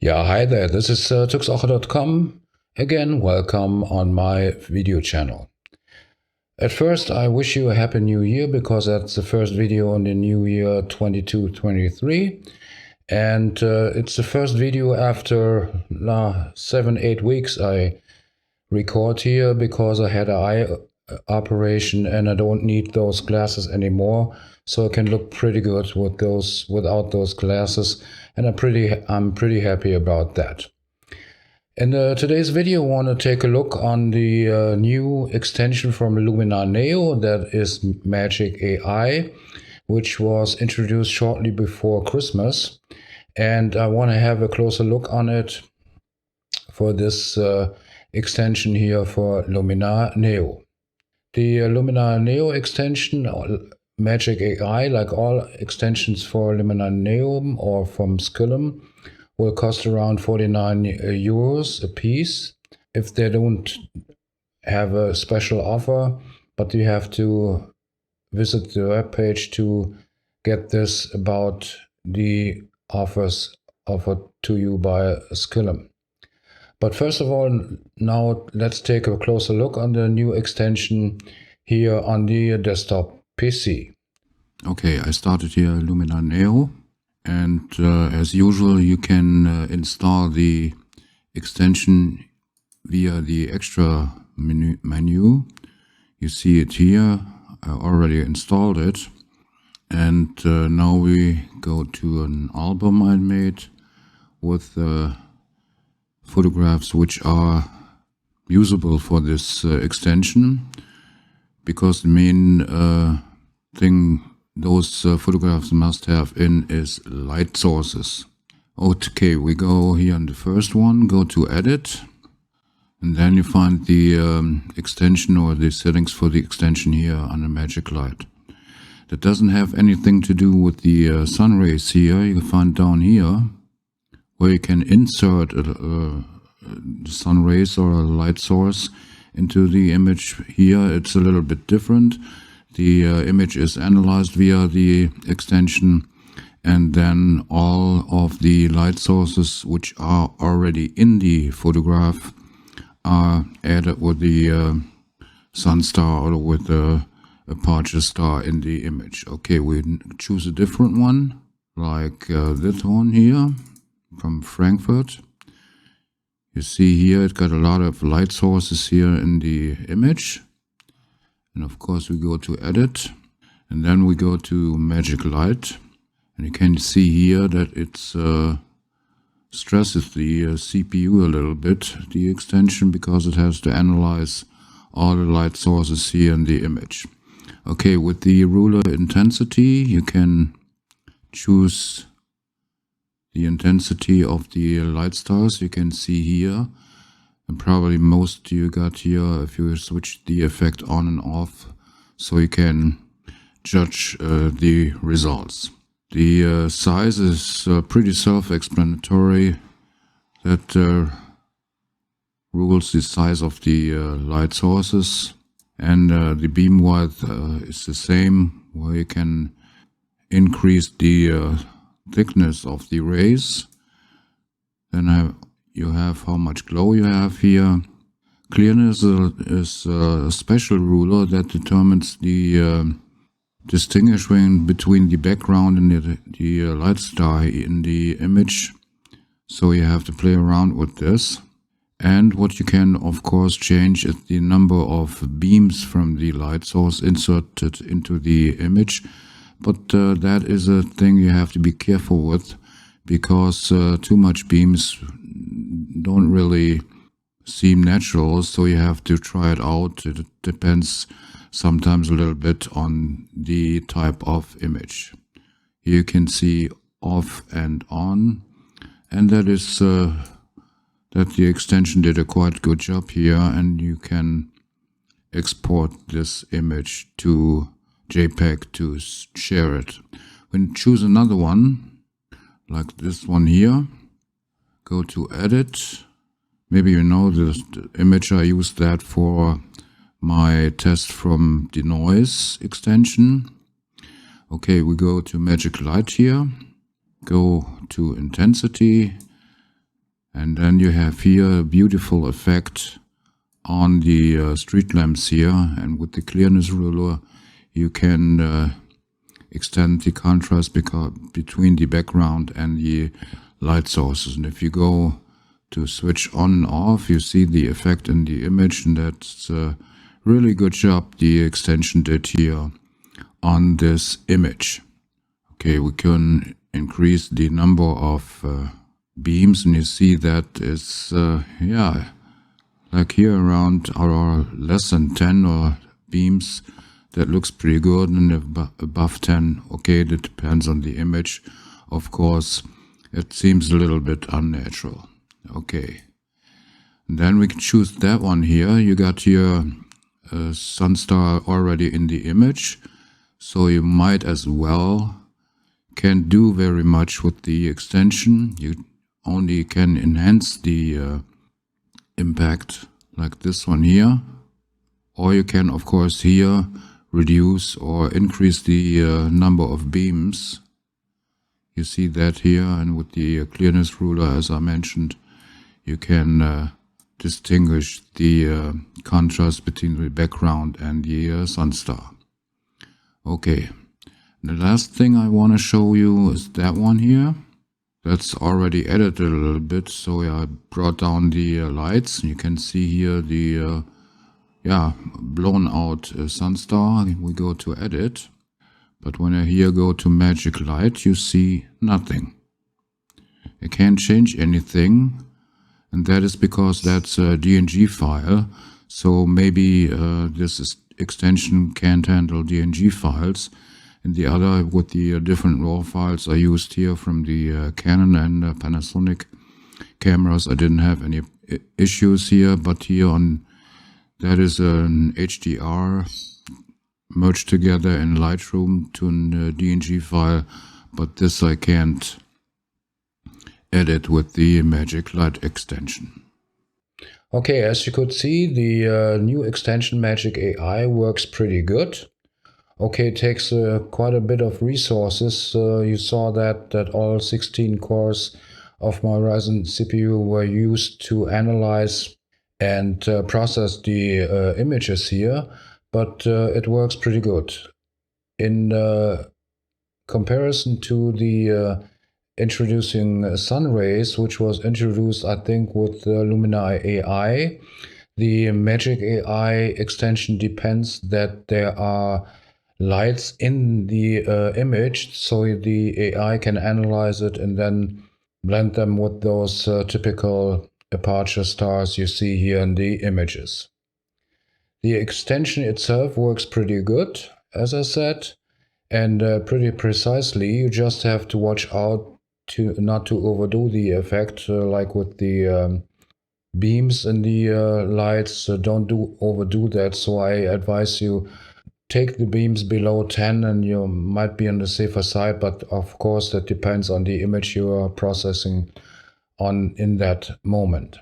Yeah, hi there. This is tuxacher.com. Again, welcome on my video channel. At first, I wish you a happy new year because that's the first video in the new year 22-23. And it's the first video after 7-8 weeks I record here because I had an eye operation and I don't need those glasses anymore, so I can look pretty good with those without those glasses, and I'm pretty happy about that. In today's video, I want to take a look on the new extension from Luminar NEO, that is Magic AI, which was introduced shortly before Christmas, and I want to have a closer look on it for this extension here for Luminar NEO. The Luminar NEO extension, Magic AI, like all extensions for Luminar NEO or from Skillum, will cost around 49 euros a piece if they don't have a special offer, but you have to visit the webpage to get this about the offers offered to you by Skillum. But first of all, now let's take a closer look on the new extension here on the desktop PC. Okay, I started here Luminar NEO, and as usual you can install the extension via the extra menu. You see it here. I already installed it, and now we go to an album I made with photographs which are usable for this extension, because the main thing those photographs must have in is light sources. Okay, we go here on the first one, go to edit, and then you find the extension or the settings for the extension here under Magic Light. That doesn't have anything to do with the sun rays here. You find down here where you can insert sun rays or a light source into the image. Here it's a little bit different. The image is analyzed via the extension, and then all of the light sources which are already in the photograph are added with the sun star or with the aperture star in the image. Okay, we choose a different one, like this one here from Frankfurt. You see here it got a lot of light sources here in the image. And of course we go to edit, and then we go to Magic Light, and you can see here that it stresses the CPU a little bit, the extension, because it has to analyze all the light sources here in the image. Okay, with the ruler intensity you can choose the intensity of the light stars. You can see here, and probably most you got here if you switch the effect on and off, so you can judge the results. The size is pretty self-explanatory. That rules the size of the light sources, and the beam width is the same, where you can increase the thickness of the rays. Then you have how much glow you have here. Clearness is a special ruler that determines the distinguishing between the background and the light star in the image. So you have to play around with this. And what you can of course change is the number of beams from the light source inserted into the image. But that is a thing you have to be careful with, because too much beams don't really seem natural, so you have to try it out. It depends sometimes a little bit on the type of image. Here you can see off and on, and that is that the extension did a quite good job here, and you can export this image to JPEG to share it. When you choose another one, like this one here, go to edit. Maybe you know this image, I used that for my test from the noise extension. Okay, we go to Magic Light here, go to intensity, And then you have here a beautiful effect on the street lamps here, and with the clearness ruler you can extend the contrast between the background and the light sources. And if you go to switch on and off, you see the effect in the image, and that's a really good job the extension did here on this image. Okay, we can increase the number of beams, and you see that it's yeah, like here around or less than 10 or beams. That looks pretty good, and above 10, okay, that depends on the image. Of course, it seems a little bit unnatural. Okay, and then we can choose that one here. You got your sun star already in the image, so you might as well can't do very much with the extension. You only can enhance the impact like this one here, or you can of course here reduce or increase the number of beams. You see that here, and with the clearness ruler, as I mentioned, you can distinguish the contrast between the background and the sun star. Okay, the last thing I want to show you is that one here. That's already edited a little bit, so I brought down the lights. You can see here the blown out sun star. We go to edit, but when I here go to magic light, you see nothing. I can't change anything, and that is because that's a DNG file, so maybe this extension can't handle DNG files, and the other with the different RAW files I used here from the Canon and Panasonic cameras. I didn't have any issues here, but here on that is an HDR merged together in Lightroom to a DNG file, but this I can't edit with the Magic Light extension. Okay, as you could see, the new extension Magic AI works pretty good. Okay, it takes quite a bit of resources. You saw that all 16 cores of my Ryzen CPU were used to analyze and process the images here, but it works pretty good. In comparison to the introducing sun rays, which was introduced, I think, with Luminar AI, the Magic AI extension depends that there are lights in the image, so the AI can analyze it and then blend them with those typical aperture stars you see here in the images. The extension itself works pretty good, as I said, and pretty precisely. You just have to watch out to not to overdo the effect, like with the beams in the lights. Don't overdo that, so I advise you take the beams below 10 and you might be on the safer side, but of course that depends on the image you are processing on in that moment.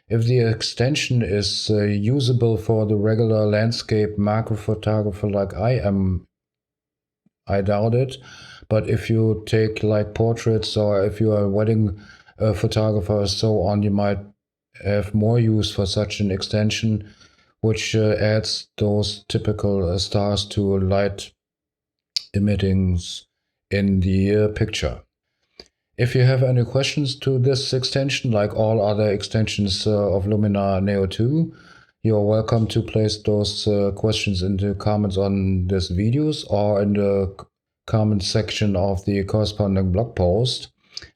If the extension is usable for the regular landscape macro photographer like I am, I doubt it. But if you take like portraits, or if you are a wedding photographer or so on, you might have more use for such an extension, which adds those typical stars to light emittings in the picture. If you have any questions to this extension, like all other extensions of Luminar NEO 2, you're welcome to place those questions in the comments on this videos or in the comment section of the corresponding blog post.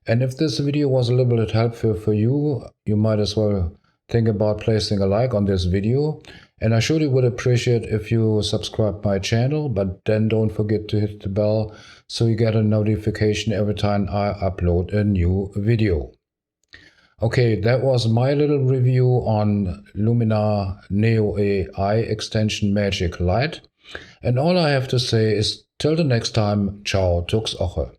And if this video was a little bit helpful for you, you might as well think about placing a like on this video. And I surely would appreciate if you subscribe my channel, but then don't forget to hit the bell so you get a notification every time I upload a new video. Okay, that was my little review on Luminar NEO AI extension Magic Light. And all I have to say is till the next time, ciao, Tux Oche.